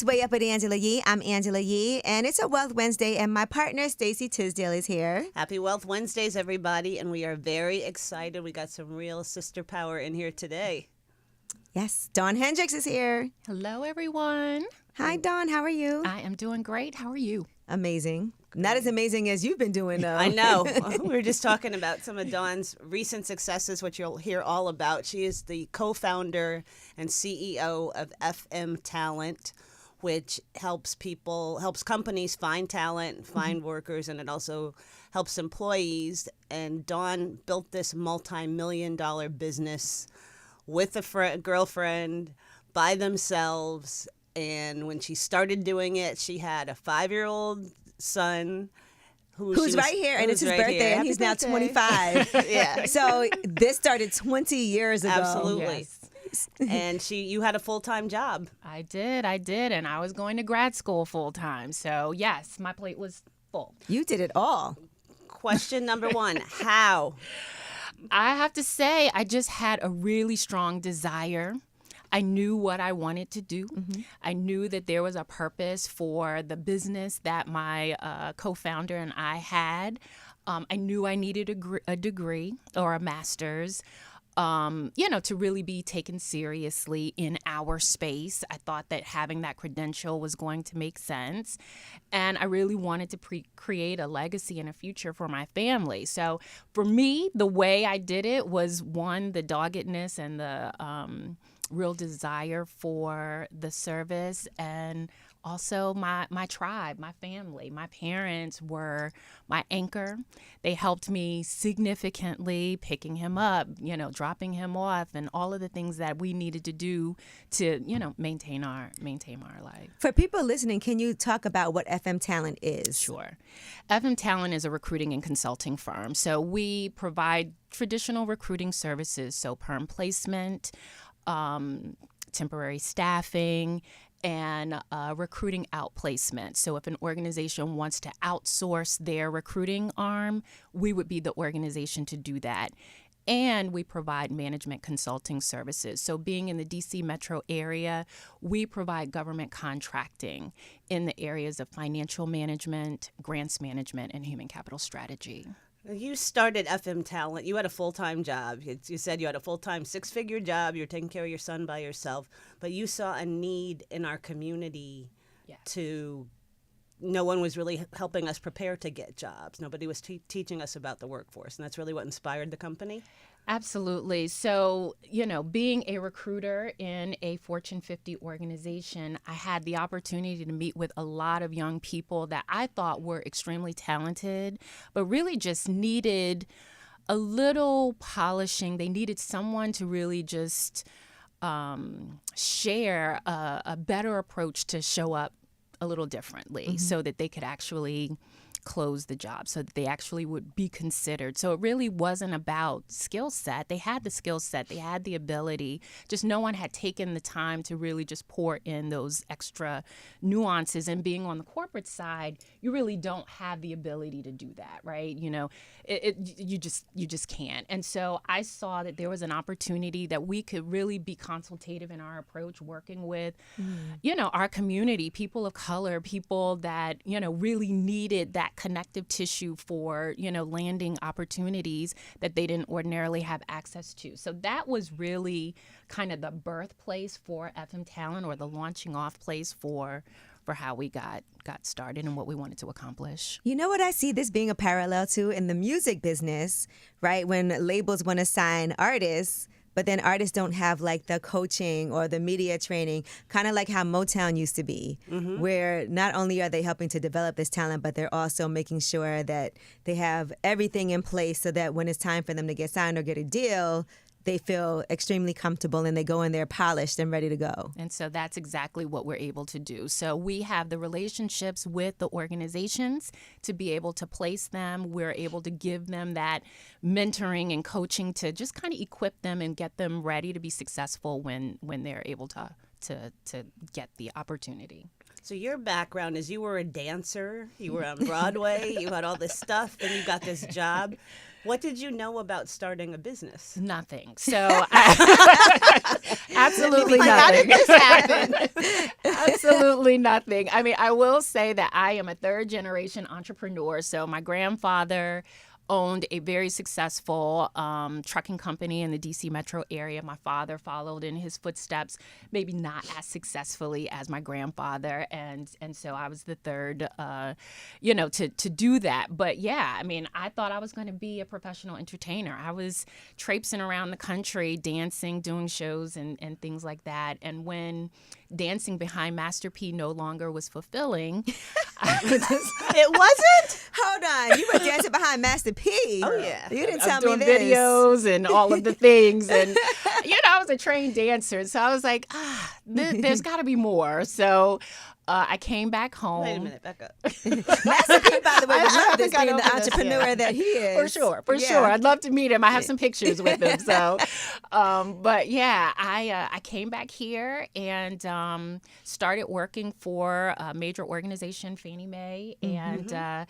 It's Way Up with Angela Yee. I'm Angela Yee, and it's a Wealth Wednesday, and my partner, Stacey Tisdale, is here. Happy Wealth Wednesdays, everybody, and we are very excited. We got some real sister power in here today. Yes, Dawn Hendricks is here. Hello, everyone. Hi, Dawn. How are you? I am doing great. How are you? Amazing. Not as amazing as you've been doing, though. I know. We were just talking about some of Dawn's recent successes, which you'll hear all about. She is the co-founder and CEO of FM Talent, which helps companies find talent, find workers, and it also helps employees. And Dawn built this multi-million-dollar business with a girlfriend by themselves. And when she started doing it, she had a 5-year-old son who's right here, and it's his birthday, and he's now 25. Yeah. So this started 20 years ago. Absolutely. Yes. And you had a full-time job. I did, and I was going to grad school full time. So yes, my plate was full. You did it all. Question number one, how? I have to say, I just had a really strong desire. I knew what I wanted to do. Mm-hmm. I knew that there was a purpose for the business that my co-founder and I had. I knew I needed a degree or a master's, to really be taken seriously in our space. I thought that having that credential was going to make sense. And I really wanted to create a legacy and a future for my family. So for me, the way I did it was, one, the doggedness and the real desire for the service, and also my tribe, my family. My parents were my anchor. They helped me significantly, picking him up, dropping him off, and all of the things that we needed to do to, maintain our life. For people listening, can you talk about what FM Talent is? Sure. FM Talent is a recruiting and consulting firm. So we provide traditional recruiting services, so perm placement, temporary staffing, and recruiting outplacement. So if an organization wants to outsource their recruiting arm, we would be the organization to do that. And we provide management consulting services. So being in the D.C. metro area, we provide government contracting in the areas of financial management, grants management, and human capital strategy. You started FM Talent. You had a full-time job. You said you had a full-time 6-figure job. You were taking care of your son by yourself. But you saw a need in our community no one was really helping us prepare to get jobs. Nobody was teaching us about the workforce. And that's really what inspired the company? Absolutely. So, being a recruiter in a Fortune 50 organization, I had the opportunity to meet with a lot of young people that I thought were extremely talented, but really just needed a little polishing. They needed someone to really just share a better approach to show up a little differently, so that they could actually close the job, so that they actually would be considered. So it really wasn't about skill set. They had the skill set, they had the ability, just no one had taken the time to really just pour in those extra nuances. And being on the corporate side, you really don't have the ability to do that, right? You just can't. And so I saw that there was an opportunity that we could really be consultative in our approach, working with, our community, people of color, people that, really needed that connective tissue for, landing opportunities that they didn't ordinarily have access to. So that was really kind of the birthplace for FM Talent, or the launching off place for how we got started and what we wanted to accomplish. You know what I see this being a parallel to in the music business, right? When labels want to sign artists, but then artists don't have like the coaching or the media training, kind of like how Motown used to be, where not only are they helping to develop this talent, but they're also making sure that they have everything in place so that when it's time for them to get signed or get a deal, they feel extremely comfortable and they go in there polished and ready to go. And so that's exactly what we're able to do. So we have the relationships with the organizations to be able to place them. We're able to give them that mentoring and coaching to just kind of equip them and get them ready to be successful when they're able to get the opportunity. So your background is you were a dancer, you were on Broadway, you had all this stuff, then you got this job. What did you know about starting a business? Nothing. So absolutely How did nothing. this happen? Absolutely nothing. I mean, I will say that I am a third generation entrepreneur. So my grandfather owned a very successful trucking company in the DC metro area. My father followed in his footsteps, maybe not as successfully as my grandfather. And so I was the third, to do that. But yeah, I mean, I thought I was going to be a professional entertainer. I was traipsing around the country, dancing, doing shows and things like that. And when dancing behind Master P no longer was fulfilling, It wasn't? Hold on. You were dancing behind Master P. Oh, yeah. You didn't I tell was me doing this. videos and all of the things. And, I was a trained dancer. So I was like, there's got to be more. So I came back home. Wait a minute, back up. Master P, by the way, would love this think I being the know who this entrepreneur is. that he is. For sure. I'd love to meet him. I have some pictures with him. So, but yeah, I came back here and started working for a major organization, Fannie Mae, and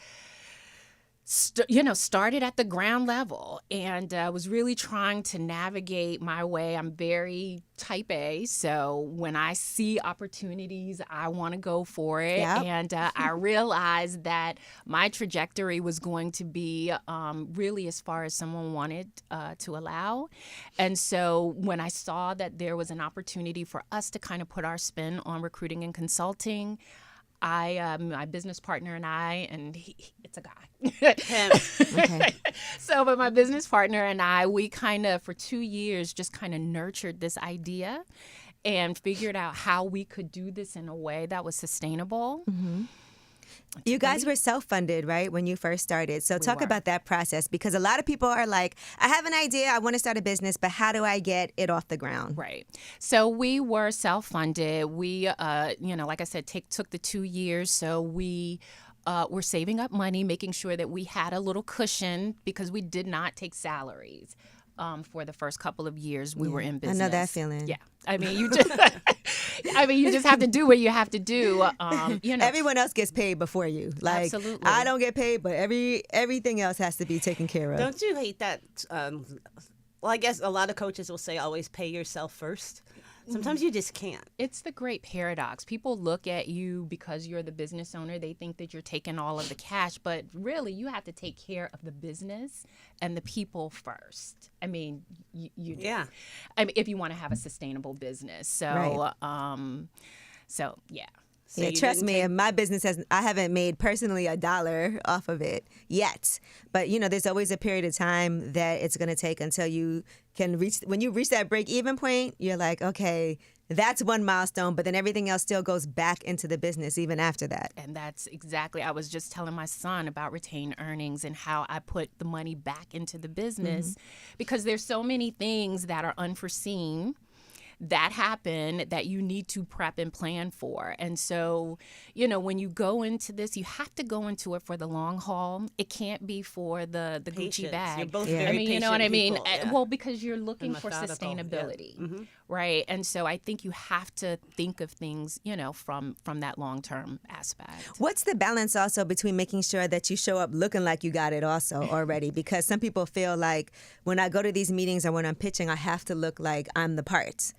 started at the ground level and was really trying to navigate my way. I'm very type A, so when I see opportunities, I want to go for it. Yep. And I realized that my trajectory was going to be really as far as someone wanted to allow. And so when I saw that there was an opportunity for us to kind of put our spin on recruiting and consulting, my business partner and I, and it's a guy. Okay. So, but my business partner and I, we kind of, for 2 years, just kind of nurtured this idea and figured out how we could do this in a way that was sustainable. Mm-hmm. You guys were self-funded, right, when you first started. So talk about that process, because a lot of people are like, I have an idea, I want to start a business, but how do I get it off the ground? Right. So we were self-funded. We, like I said, took the 2 years. So we were saving up money, making sure that we had a little cushion because we did not take salaries. For the first couple of years we were in business. I know that feeling. Yeah. I mean, you just have to do what you have to do. Everyone else gets paid before you. Like, absolutely. I don't get paid, but everything else has to be taken care of. Don't you hate that? Well, I guess a lot of coaches will say always pay yourself first. Sometimes you just can't. It's the great paradox. People look at you because you're the business owner. They think that you're taking all of the cash, but really you have to take care of the business and the people first. I mean, you do. Yeah. I mean, if you want to have a sustainable business. So, Right. So yeah. So Yeah, you trust didn't me, take- my business I haven't made personally $1 off of it yet. But there's always a period of time that it's going to take until you can when you reach that break-even point, you're like, okay, that's one milestone, but then everything else still goes back into the business even after that. And that's exactly, I was just telling my son about retained earnings and how I put the money back into the business because there's so many things that are unforeseen that happen that you need to prep and plan for. And so, when you go into this, you have to go into it for the long haul. It can't be for the Gucci Patience. bag. You're both Yeah. very I mean, you know what I patient mean? people, yeah. Well, because you're looking for methodical, yeah. sustainability, right? And so I think you have to think of things, from that long-term aspect. What's the balance also between making sure that you show up looking like you got it also already? Because some people feel like when I go to these meetings or when I'm pitching, I have to look like I'm the part.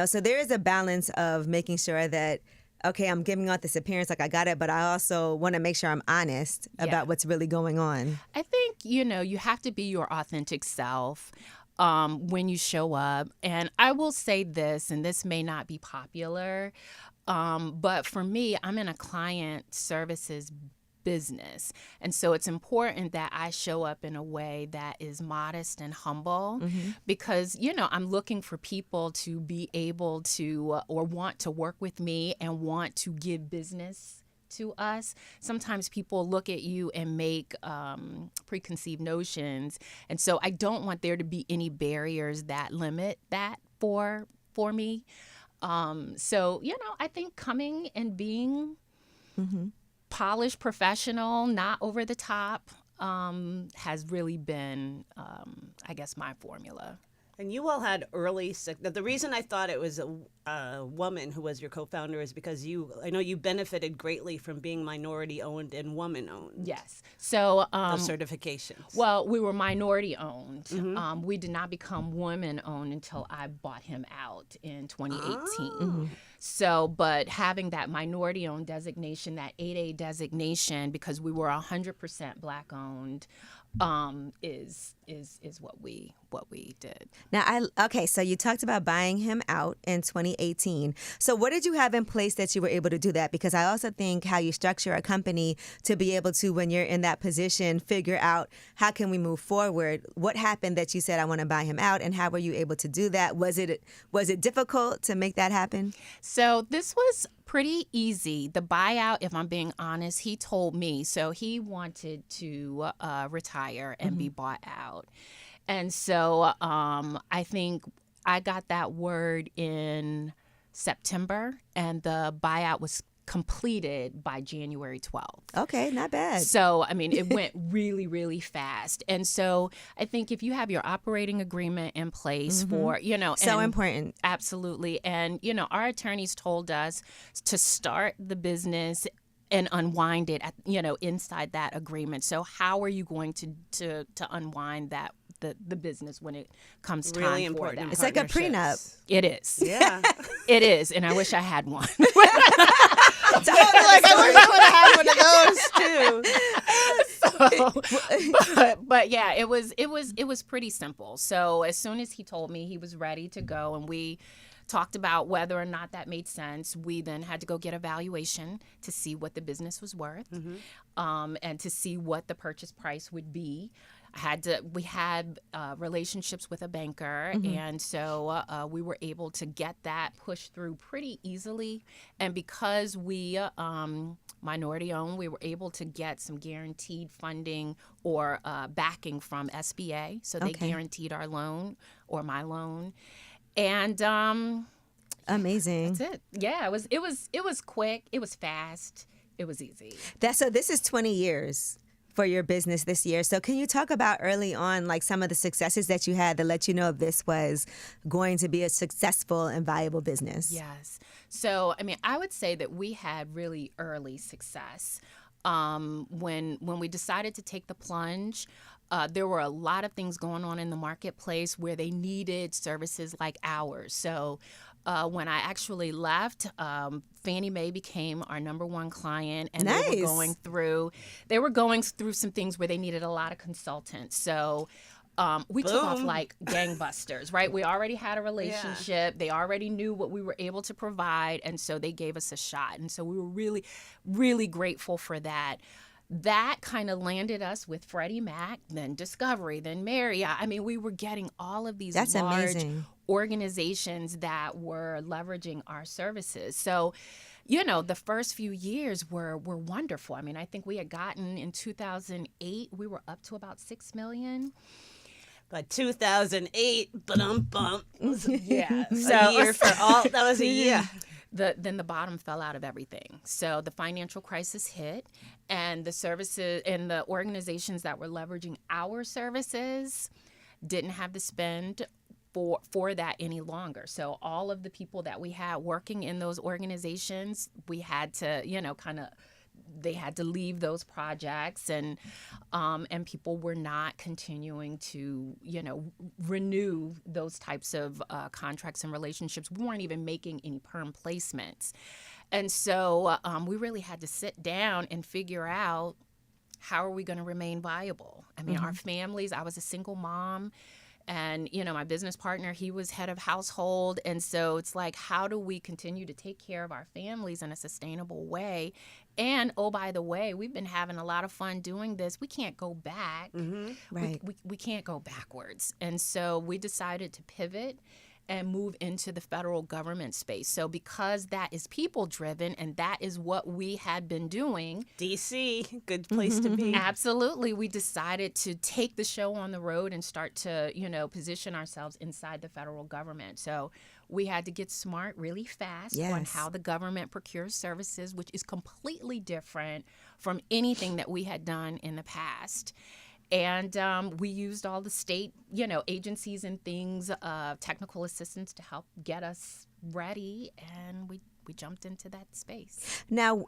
So there is a balance of making sure that, okay, I'm giving out this appearance like I got it, but I also want to make sure I'm honest about what's really going on. I think, you have to be your authentic self when you show up. And I will say this, and this may not be popular, but for me, I'm in a client services business. And so it's important that I show up in a way that is modest and humble because, I'm looking for people to be able to or want to work with me and want to give business to us. Sometimes people look at you and make preconceived notions. And so I don't want there to be any barriers that limit that for me. So, I think coming and being polished, professional, not over the top, has really been, I guess, my formula. And you all had early the reason I thought it was a woman who was your co-founder is because I know you benefited greatly from being minority owned and woman owned. Yes. So Those certifications. well, we were minority owned. We did not become woman owned until I bought him out in 2018. So, but having that minority-owned designation, that 8A designation, because we were 100% Black-owned, is what we did. Now, okay, so you talked about buying him out in 2018. So what did you have in place that you were able to do that? Because I also think how you structure a company to be able to, when you're in that position, figure out how can we move forward. What happened that you said, I want to buy him out, and how were you able to do that? Was it difficult to make that happen? So this was pretty easy. The buyout, if I'm being honest, he told me. So he wanted to retire and be bought out. And so I think I got that word in September, and the buyout was completed by January 12th. Okay, not bad. So, I mean, it went really, really fast. And so I think if you have your operating agreement in place for, So important. Absolutely. And, our attorneys told us to start the business and unwind it, inside that agreement. So how are you going to unwind that? The business when it comes time Really for important. that. It's like a prenup. It is. Yeah. It is. And I wish I had one. I wish I would have had one of those too. But yeah, it was pretty simple. So as soon as he told me he was ready to go, and we talked about whether or not that made sense, we then had to go get a valuation to see what the business was worth, and to see what the purchase price would be. We had relationships with a banker, and so we were able to get that pushed through pretty easily. And because we minority owned, we were able to get some guaranteed funding or backing from SBA. So they guaranteed our loan or my loan, and amazing. that's it. Yeah, it was quick. It was fast. It was easy. So this is 20 years for your business this year. So can you talk about early on, like some of the successes that you had that let you know this was going to be a successful and viable business? Yes. So, I mean, I would say that we had really early success. When we decided to take the plunge, there were a lot of things going on in the marketplace where they needed services like ours. So when I actually left, Fannie Mae became our number one client, and Nice. they were going through some things where they needed a lot of consultants. So we took off like gangbusters, right? We already had a relationship. Yeah. They already knew what we were able to provide, and so they gave us a shot. And so we were really, really grateful for that. That kind of landed us with Freddie Mac, then Discovery, then Marriott. I mean, we were getting all of these large amazing. Organizations that were leveraging our services. So, the first few years were wonderful. I mean, I think we had gotten in 2008, we were up to about $6 million. But 2008, bump. Yeah. So year for all. That was a year. Then the bottom fell out of everything. So the financial crisis hit, and the services and the organizations that were leveraging our services didn't have the spend for that any longer. So all of the people that we had working in those organizations, we had to, they had to leave those projects, and people were not continuing to, renew those types of contracts and relationships. We weren't even making any perm placements. And so we really had to sit down and figure out, how are we going to remain viable? I mean, our families, I was a single mom, and, my business partner, he was head of household. And so it's like, how do we continue to take care of our families in a sustainable way? And, oh, by the way, we've been having a lot of fun doing this. We can't go back. Right. We can't go backwards. And so we decided to pivot and move into the federal government space. So because that is people-driven, and that is what we had been doing. D.C., good place to be. Absolutely. We decided to take the show on the road and start to, position ourselves inside the federal government. So we had to get smart really fast on how the government procures services, which is completely different from anything that we had done in the past. And we used all the state, agencies and things, technical assistance to help get us ready, and we jumped into that space. Now,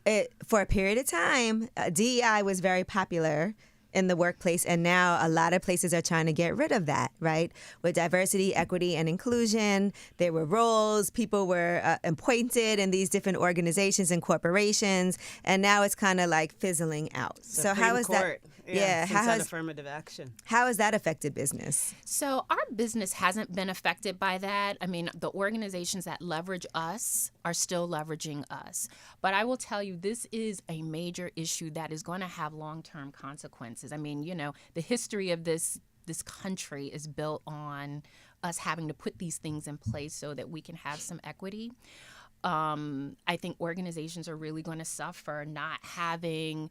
for a period of time, DEI was very popular in the workplace, and now a lot of places are trying to get rid of that, right? With diversity, equity, and inclusion, there were roles, people were appointed in these different organizations and corporations, and now it's kind of like fizzling out. So how is Court. that? Yeah, how since that has affirmative action. how has that affected business? So our business hasn't been affected by that. I mean, the organizations that leverage us are still leveraging us. But I will tell you, this is a major issue that is going to have long-term consequences. I mean, the history of this country is built on us having to put these things in place so that we can have some equity. I think organizations are really going to suffer not having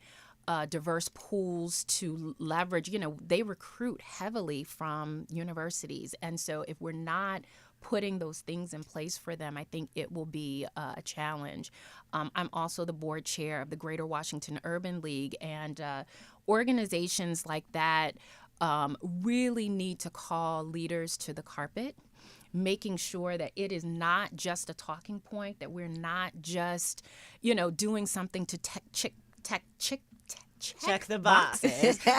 diverse pools to leverage. They recruit heavily from universities. And so if we're not putting those things in place for them, I think it will be a challenge. I'm also the board chair of the Greater Washington Urban League, and organizations like that really need to call leaders to the carpet, making sure that it is not just a talking point, that we're not just, doing something to check the box.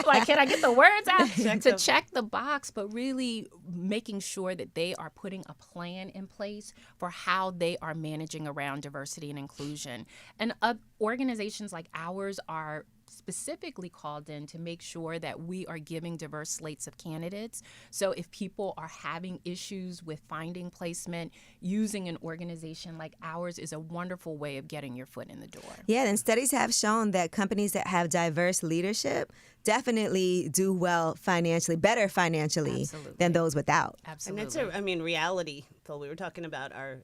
Like, can I get the words out? Check the box, but really making sure that they are putting a plan in place for how they are managing around diversity and inclusion. And organizations like ours are specifically called in to make sure that we are giving diverse slates of candidates. So if people are having issues with finding placement, using an organization like ours is a wonderful way of getting your foot in the door. Yeah, and studies have shown that companies that have diverse leadership definitely do well financially, better financially than those without. Absolutely. And it's reality, Phil. We were talking about our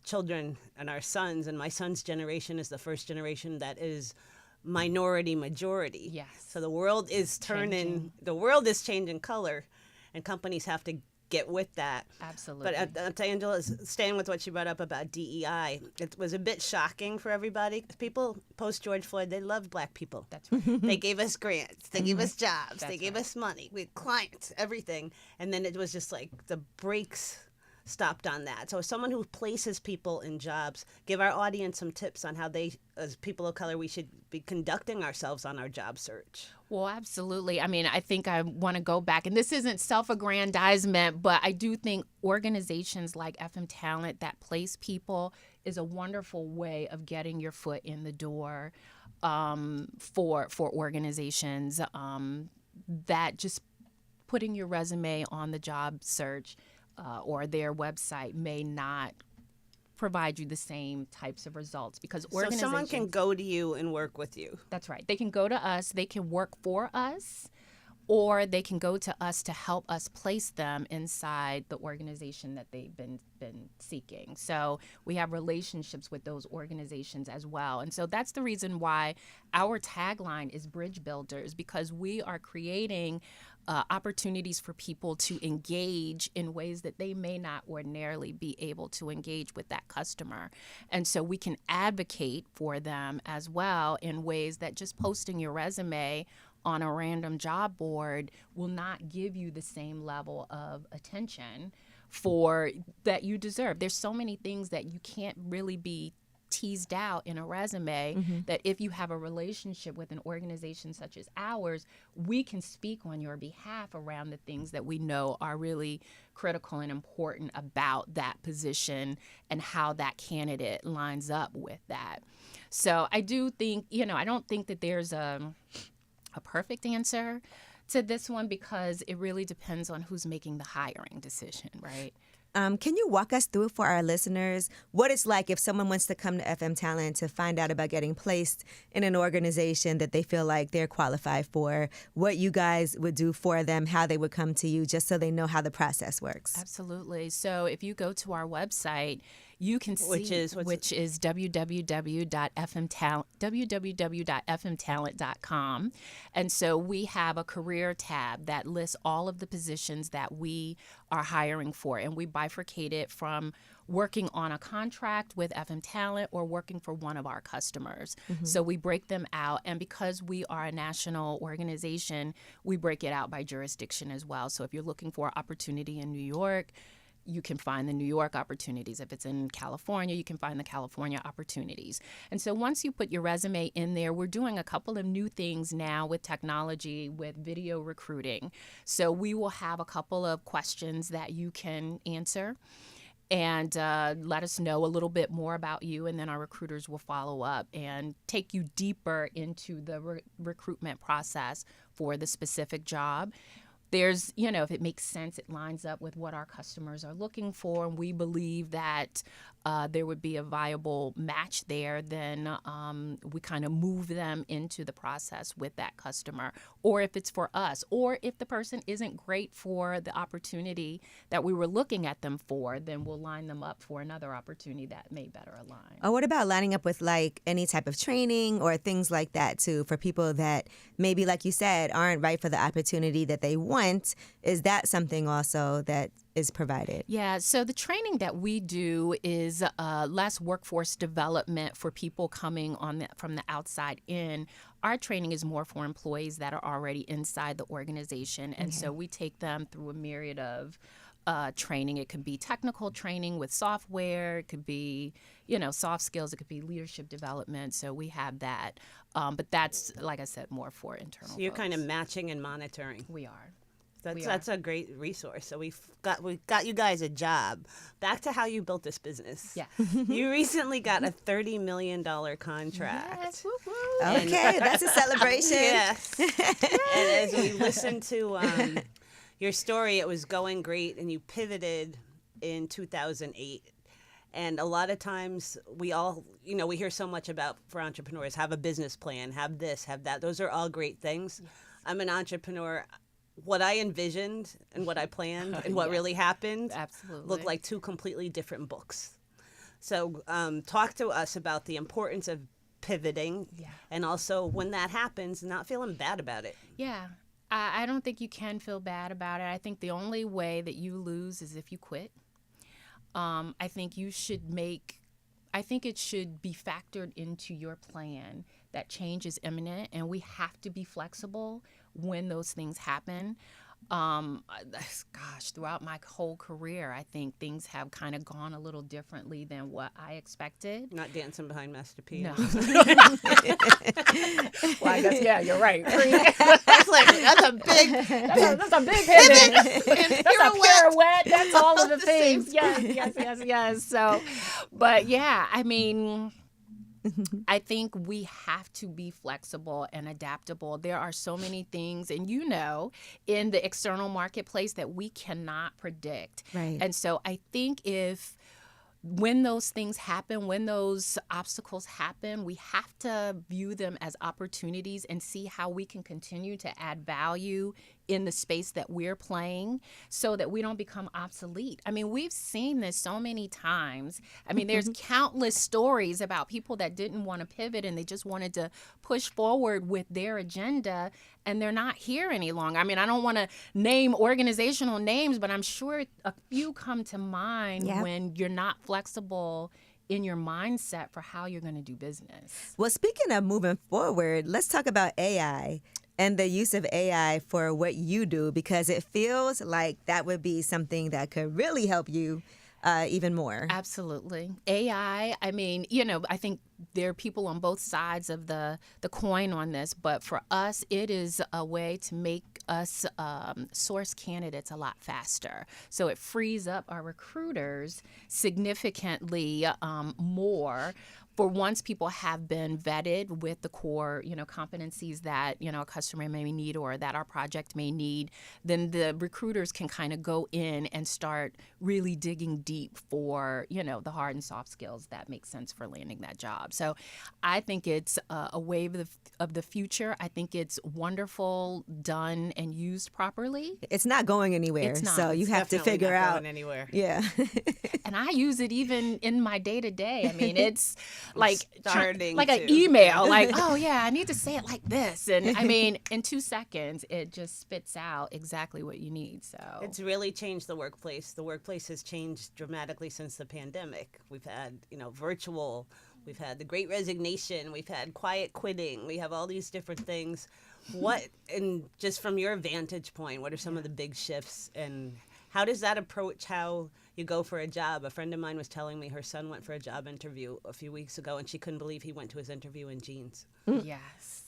children and our sons, and my son's generation is the first generation that is minority majority. Yes. So the world is the world is changing color, and companies have to get with that. Absolutely. But Angela, staying with what she brought up about DEI, it was a bit shocking for everybody. People post George Floyd, they love Black people. That's right. They gave us grants, they gave us jobs, That's they gave right. us money, we had clients, everything, and then it was just like the brakes stopped on that. So as someone who places people in jobs, give our audience some tips on how they, as people of color, we should be conducting ourselves on our job search. Well, absolutely. I mean, I think I want to go back, and this isn't self-aggrandizement, but I do think organizations like FM Talent that place people is a wonderful way of getting your foot in the door for organizations that just putting your resume on the job search or their website may not provide you the same types of results, because organizations... So someone can go to you and work with you. That's right. They can go to us, they can work for us, or they can go to us to help us place them inside the organization that they've been seeking. So we have relationships with those organizations as well. And so that's the reason why our tagline is Bridge Builders, because we are creating opportunities for people to engage in ways that they may not ordinarily be able to engage with that customer. And so we can advocate for them as well in ways that just posting your resume on a random job board will not give you the same level of attention for that you deserve. There's so many things that you can't really be teased out in a resume that if you have a relationship with an organization such as ours, we can speak on your behalf around the things that we know are really critical and important about that position and how that candidate lines up with that. So I do think, I don't think that there's a perfect answer to this one, because it really depends on who's making the hiring decision, right? Can you walk us through for our listeners what it's like if someone wants to come to FM Talent to find out about getting placed in an organization that they feel like they're qualified for, what you guys would do for them, how they would come to you, just so they know how the process works? Absolutely. So if you go to our website, you can see, which is www.fmtalent.com. And so we have a career tab that lists all of the positions that we are hiring for, and we bifurcate it from working on a contract with FM Talent or working for one of our customers. So we break them out, and because we are a national organization, we break it out by jurisdiction as well. So if you're looking for opportunity in New York, you can find the New York opportunities. If it's in California, you can find the California opportunities. And so once you put your resume in there, we're doing a couple of new things now with technology, with video recruiting. So we will have a couple of questions that you can answer and let us know a little bit more about you, and then our recruiters will follow up and take you deeper into the recruitment process for the specific job. There's, if it makes sense, it lines up with what our customers are looking for, and we believe that there would be a viable match there, then we kind of move them into the process with that customer. Or if it's for us, or if the person isn't great for the opportunity that we were looking at them for, then we'll line them up for another opportunity that may better align. Or what about lining up with like any type of training or things like that too for people that maybe, like you said, aren't right for the opportunity that they want? Is that something also that is provided? Yeah, so the training that we do is less workforce development for people coming from the outside in. Our training is more for employees that are already inside the organization, and so we take them through a myriad of training. It could be technical training with software. It could be, soft skills. It could be leadership development. So we have that. But that's, like I said, more for internal So you're folks. kind of matching and monitoring. We are. That's a great resource. So we got you guys a job. Back to how you built this business. Yeah. You recently got a $30 million contract. Yes, woo-woo. Okay, that's a celebration. Yes. And as we listened to your story, it was going great, and you pivoted in 2008. And a lot of times we all, we hear so much about, for entrepreneurs, have a business plan, have this, have that. Those are all great things. Yes. I'm an entrepreneur. What I envisioned and what I planned and what really happened looked like two completely different books. So talk to us about the importance of pivoting and also when that happens, not feeling bad about it. Yeah. I don't think you can feel bad about it. I think the only way that you lose is if you quit. I think it should be factored into your plan that change is imminent, and we have to be flexible when those things happen. Throughout my whole career, I think things have kind of gone a little differently than what I expected. Not dancing behind Master P. No. Well, I guess, you're right. That's a big pivot. That's a pirouette. That's all of the things. Yes. So, but yeah, I mean, I think we have to be flexible and adaptable. There are so many things, and in the external marketplace that we cannot predict. Right. And so I think when those things happen, when those obstacles happen, we have to view them as opportunities and see how we can continue to add value in the space that we're playing so that we don't become obsolete. I mean, we've seen this so many times. I mean, there's countless stories about people that didn't want to pivot and they just wanted to push forward with their agenda, and they're not here any longer. I mean, I don't want to name organizational names, but I'm sure a few come to mind when you're not flexible in your mindset for how you're going to do business. Well, speaking of moving forward, let's talk about AI and the use of AI for what you do, because it feels like that would be something that could really help you even more. Absolutely. AI, I mean, I think there are people on both sides of the coin on this, but for us, it is a way to make us source candidates a lot faster. So it frees up our recruiters significantly more for once people have been vetted with the core, competencies that, a customer may need or that our project may need, then the recruiters can kind of go in and start really digging deep for, the hard and soft skills that make sense for landing that job. So I think it's a wave of the future. I think it's wonderful, done and used properly. It's not going anywhere. It's not. So you have to figure not out. going anywhere. Yeah. And I use it even in my day-to-day. I mean, it's like an to. email, like, oh yeah, I need to say it like this. And I mean, in 2 seconds, it just spits out exactly what you need. So it's really changed the workplace. The workplace has changed dramatically since the pandemic. We've had, virtual, we've had the Great Resignation, we've had quiet quitting, we have all these different things. And just from your vantage point, what are some of the big shifts, and how does that approach how you go for a job. A friend of mine was telling me her son went for a job interview a few weeks ago, and she couldn't believe he went to his interview in jeans. Yes.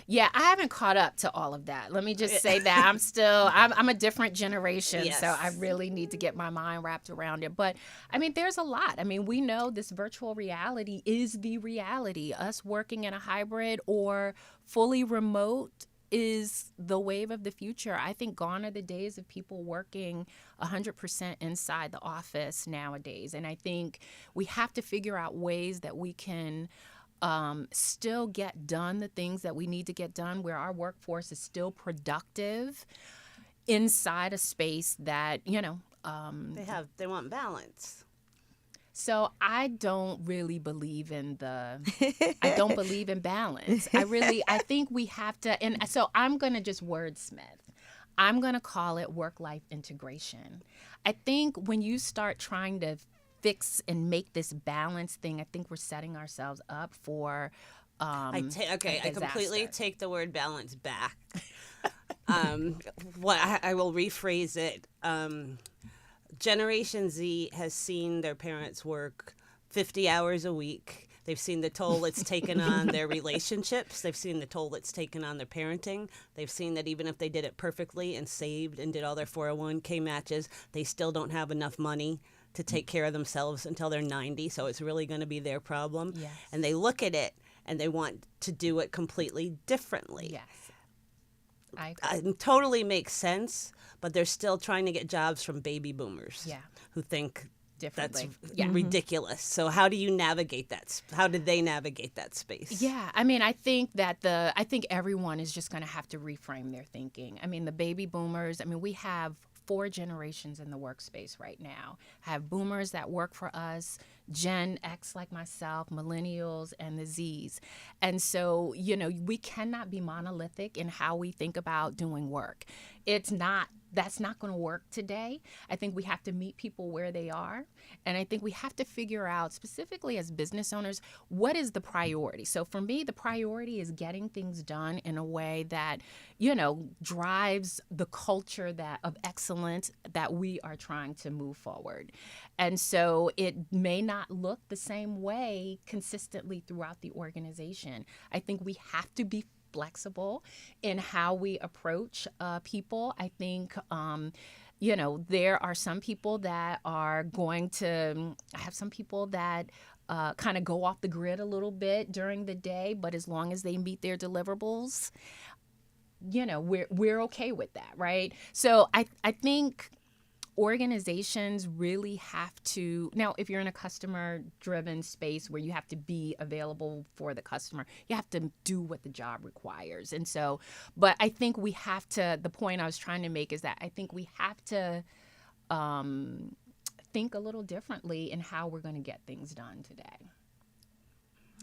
Yeah, I haven't caught up to all of that. Let me just say that I'm a different generation, Yes. so I really need to get my mind wrapped around it. But I mean, there's a lot. I mean, we know this virtual reality is the reality. Us working in a hybrid or fully remote is the wave of the future. I think gone are the days of people working 100% inside the office nowadays. And I think we have to figure out ways that we can still get done the things that we need to get done, where our workforce is still productive inside a space that, They want balance. So I don't really believe in I don't believe in balance. I think we have to, and so I'm going to just wordsmith. I'm going to call it work-life integration. I think when you start trying to fix and make this balance thing, I think we're setting ourselves up for I completely take the word balance back. I will rephrase it. Generation Z has seen their parents work 50 hours a week. They've seen the toll it's taken on their relationships. They've seen the toll it's taken on their parenting. They've seen that even if they did it perfectly and saved and did all their 401k matches, they still don't have enough money to take care of themselves until they're 90. So it's really going to be their problem. Yes. And they look at it and they want to do it completely differently. Yes. It totally makes sense, but they're still trying to get jobs from baby boomers who think differently. That's ridiculous. So how do you navigate that? How did they navigate that space? Yeah, I mean, I think everyone is just going to have to reframe their thinking. I mean, the baby boomers, we have 4 generations in the workspace right now. Have boomers that work for us, Gen X like myself, millennials, and the Zs. And so, we cannot be monolithic in how we think about doing work. That's not going to work today. I think we have to meet people where they are. And I think we have to figure out, specifically as business owners, what is the priority? So for me, the priority is getting things done in a way that, drives the culture of excellence that we are trying to move forward. And so it may not look the same way consistently throughout the organization. I think we have to be flexible in how we approach people. I think, there are some people that are going to, I have some people that kind of go off the grid a little bit during the day, but as long as they meet their deliverables, we're okay with that, right? So I think organizations really have to, now if you're in a customer driven space where you have to be available for the customer, you have to do what the job requires. And so, but I think we have to, the point I was trying to make is that I think we have to think a little differently in how we're going to get things done today.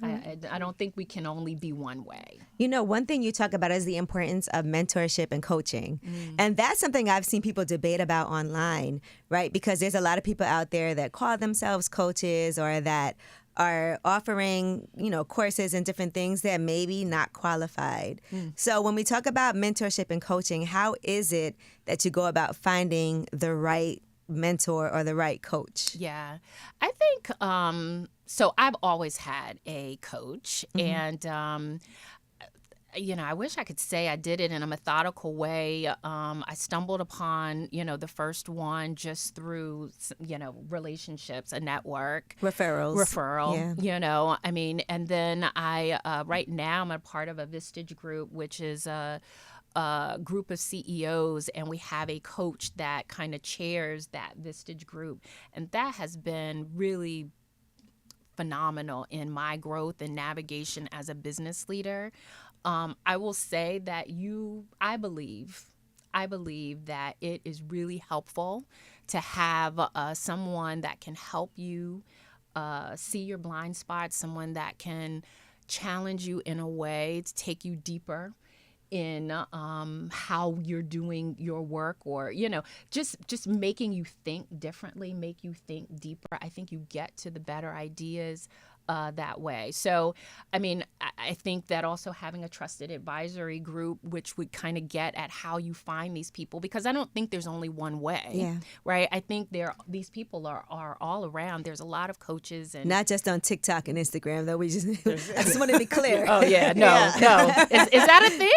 I don't think we can only be one way. One thing you talk about is the importance of mentorship and coaching. And that's something I've seen people debate about online, right? Because there's a lot of people out there that call themselves coaches or that are offering, courses and different things that maybe not qualified. So when we talk about mentorship and coaching, how is it that you go about finding the right mentor or the right coach? Yeah, I think so I've always had a coach, and I wish I could say I did it in a methodical way. I stumbled upon, the first one just through, relationships, a network. Referral, Yeah. And then right now I'm a part of a Vistage group, which is a group of CEOs, and we have a coach that kind of chairs that Vistage group. And that has been really phenomenal in my growth and navigation as a business leader. I will say that I believe that it is really helpful to have someone that can help you see your blind spots, someone that can challenge you in a way to take you deeper in how you're doing your work, or just making you think differently, make you think deeper. I think you get to the better ideas that way. So, I mean, I think that also having a trusted advisory group, which would kind of get at how you find these people, because I don't think there's only one way, right? I think these people are all around. There's a lot of coaches, and not just on TikTok and Instagram, though. I just want to be clear. Oh yeah, no. Is that a thing?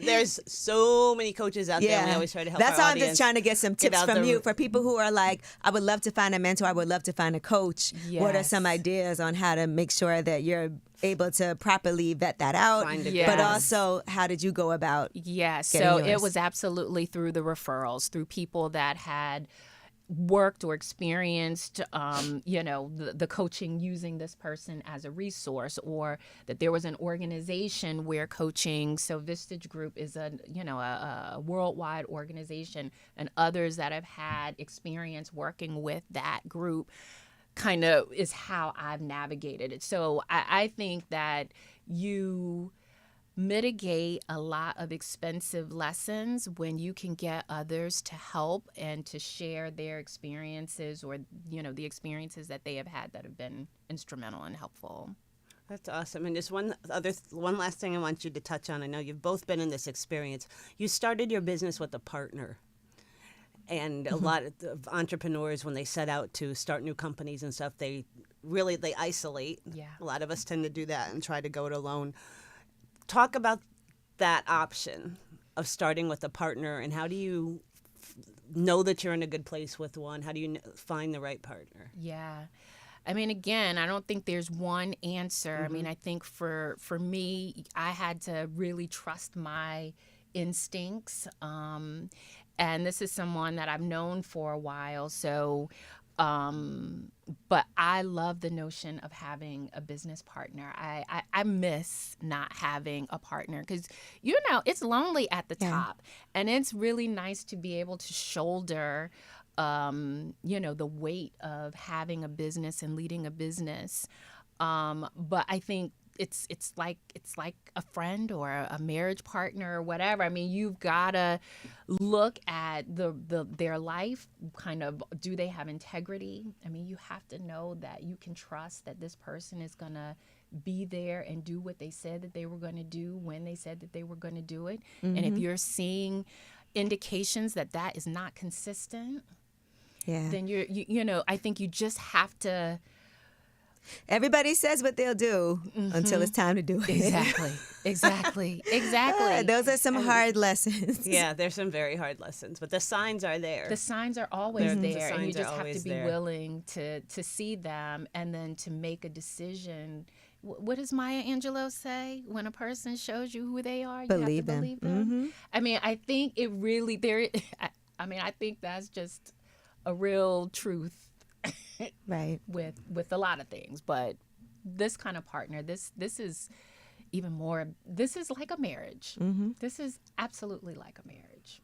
There's so many coaches out there. We always try to help. That's our why I'm audience just trying to get some tips from you for people who are like, I would love to find a mentor. I would love to find a coach. What are some ideas on how to make sure that you're able to properly vet that out? But also, how did you go about so yours? it was absolutely through the referrals, through people that had worked or experienced, the coaching using this person as a resource, or that there was an organization where coaching. So Vistage Group is a worldwide organization, and others that have had experience working with that group kind of is how I've navigated it. So I think that you mitigate a lot of expensive lessons when you can get others to help and to share their experiences, or the experiences that they have had that have been instrumental and helpful. That's awesome. And just one last thing I want you to touch on. I know you've both been in this experience. You started your business with a partner. And a lot of entrepreneurs, when they set out to start new companies and stuff, they isolate. Yeah. A lot of us tend to do that and try to go it alone. Talk about that option of starting with a partner, and how do you know that you're in a good place with one? How do you find the right partner? Yeah. I mean, again, I don't think there's one answer. I mean, I think for me, I had to really trust my instincts. And this is someone that I've known for a while. So, but I love the notion of having a business partner. I miss not having a partner because, it's lonely at the top. And it's really nice to be able to shoulder, the weight of having a business and leading a business. But I think it's like a friend or a marriage partner or whatever. I mean, you've got to look at their life, kind of, do they have integrity? I mean, you have to know that you can trust that this person is going to be there and do what they said that they were going to do when they said that they were going to do it. And if you're seeing indications that is not consistent, then I think you just have to. Everybody says what they'll do until it's time to do it. Exactly. Those are some hard lessons. Yeah, there's some very hard lessons, but the signs are there. The signs are always there, and you just have to be willing to see them and then to make a decision. What does Maya Angelou say? When a person shows you who they are, you have to believe them. I mean, I think it really I think that's just a real truth. Right. With a lot of things, but this kind of partner, this is even more. This is like a marriage. This is absolutely like a marriage.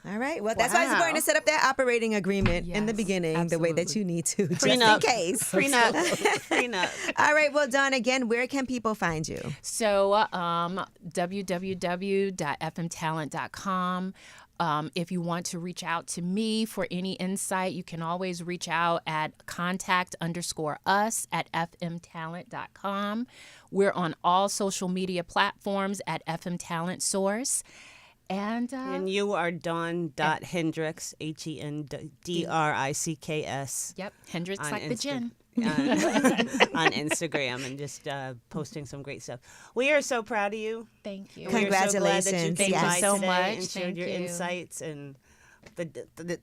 All right. Well, that's why it's important to set up that operating agreement in the beginning, the way that you need to, just in case. Prenup. All right. Well, Dawn, again, where can people find you? So, www.fmtalent.com. If you want to reach out to me for any insight, you can always reach out at contact_us@fmtalent.com. We're on all social media platforms at FM Talent Source. And you are Dawn.Hendricks, HENDRICKS. Yep, Hendricks like the gin. on Instagram, and just posting some great stuff. We are so proud of you. Thank you. Congratulations. We are so glad that you came Thank you so much. and shared your insights, and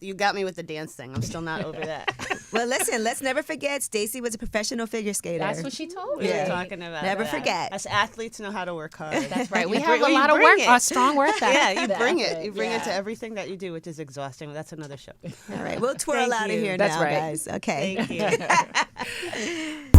you got me with the dance thing. I'm still not over that. Well, listen, let's never forget Stacy was a professional figure skater. That's what she told me. We were talking about Never that. forget. Us athletes know how to work hard. That's right. We have a lot of work, a strong work ethic. Yeah, you bring it. You bring it to everything that you do, which is exhausting. That's another show. All right, we'll twirl out of here now, guys. Okay. Thank you.